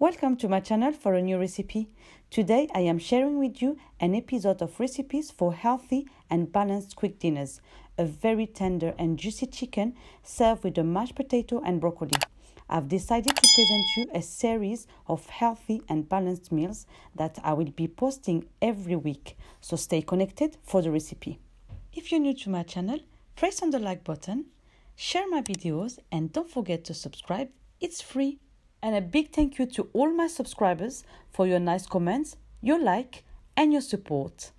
Welcome to my channel for a new recipe. Today I am sharing with you an episode of recipes for healthy and balanced quick dinners. A very tender and juicy chicken served with a mashed potato and broccoli. I've decided to present you a series of healthy and balanced meals that I will be posting every week, so stay connected for the recipe. If you're new to my channel, press on the like button, share my videos, and don't forget to subscribe. It's free. And a big thank you to all my subscribers for your nice comments, your like, and your support.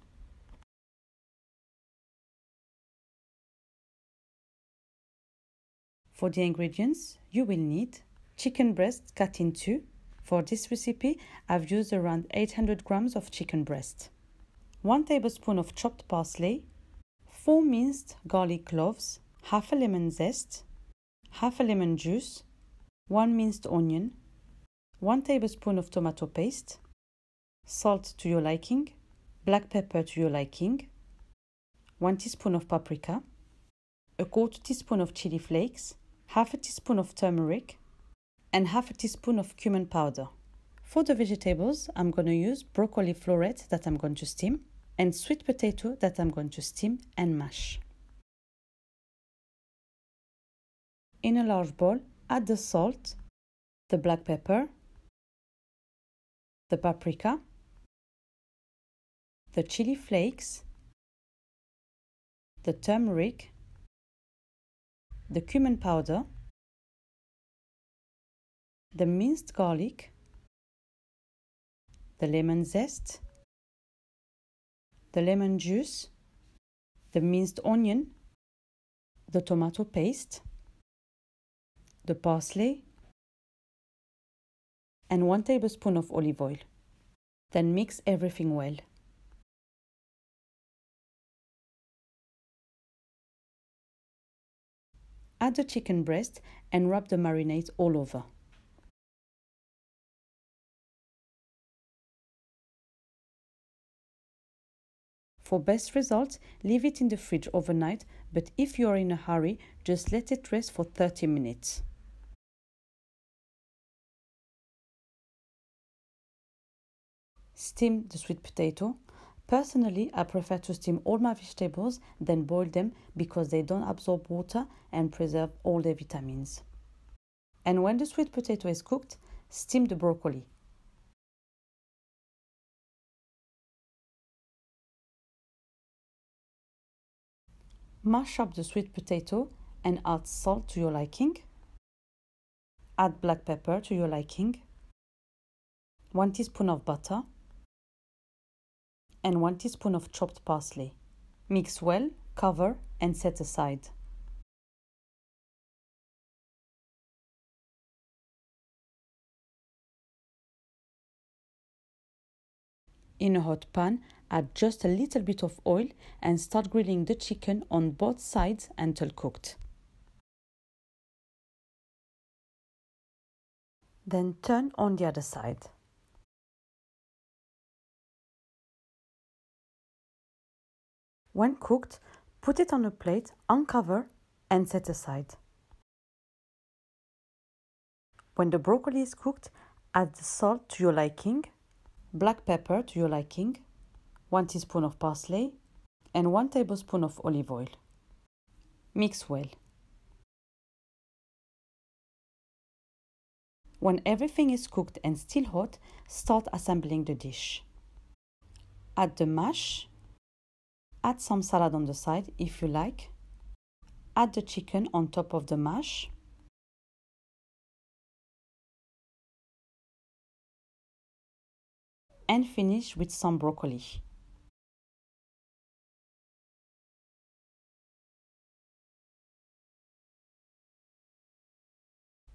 For the ingredients, you will need chicken breast cut in two. For this recipe, I've used around 800 grams of chicken breast, 1 tablespoon of chopped parsley, 4 minced garlic cloves, half a lemon zest, half a lemon juice, 1 minced onion, 1 tablespoon of tomato paste, salt to your liking, black pepper to your liking, 1 teaspoon of paprika, a quarter teaspoon of chili flakes, half a teaspoon of turmeric, and half a teaspoon of cumin powder. For the vegetables, I'm going to use broccoli florets that I'm going to steam and sweet potato that I'm going to steam and mash. In a large bowl, add the salt, the black pepper, the paprika, the chili flakes, the turmeric, the cumin powder, the minced garlic, the lemon zest, the lemon juice, the minced onion, the tomato paste, the parsley, and 1 tablespoon of olive oil. Then mix everything well. Add the chicken breast and rub the marinade all over. For best results, leave it in the fridge overnight, but if you are in a hurry, just let it rest for 30 minutes. Steam the sweet potato. Personally, I prefer to steam all my vegetables than boil them because they don't absorb water and preserve all their vitamins. And when the sweet potato is cooked, steam the broccoli. Mash up the sweet potato and add salt to your liking. Add black pepper to your liking. 1 teaspoon of butter and 1 teaspoon of chopped parsley. Mix well, cover, and set aside. In a hot pan, add just a little bit of oil and start grilling the chicken on both sides until cooked. Then turn on the other side. When cooked, put it on a plate, uncover, and set aside. When the broccoli is cooked, add the salt to your liking, black pepper to your liking, 1 teaspoon of parsley, and 1 tablespoon of olive oil. Mix well. When everything is cooked and still hot, start assembling the dish. Add the mash. Add some salad on the side if you like. Add the chicken on top of the mash. And finish with some broccoli.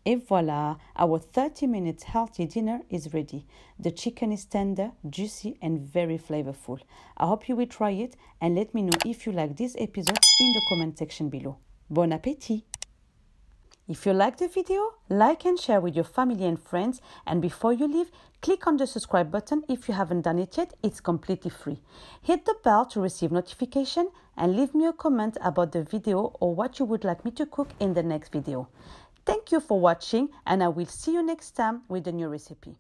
Et voila, our 30-minute healthy dinner is ready. The chicken is tender, juicy, and very flavorful. I hope you will try it and let me know if you like this episode in the comment section below. Bon appétit! If you like the video, like and share with your family and friends. And before you leave, click on the subscribe button if you haven't done it yet. It's completely free. Hit the bell to receive notification and leave me a comment about the video or what you would like me to cook in the next video. Thank you for watching, and I will see you next time with a new recipe.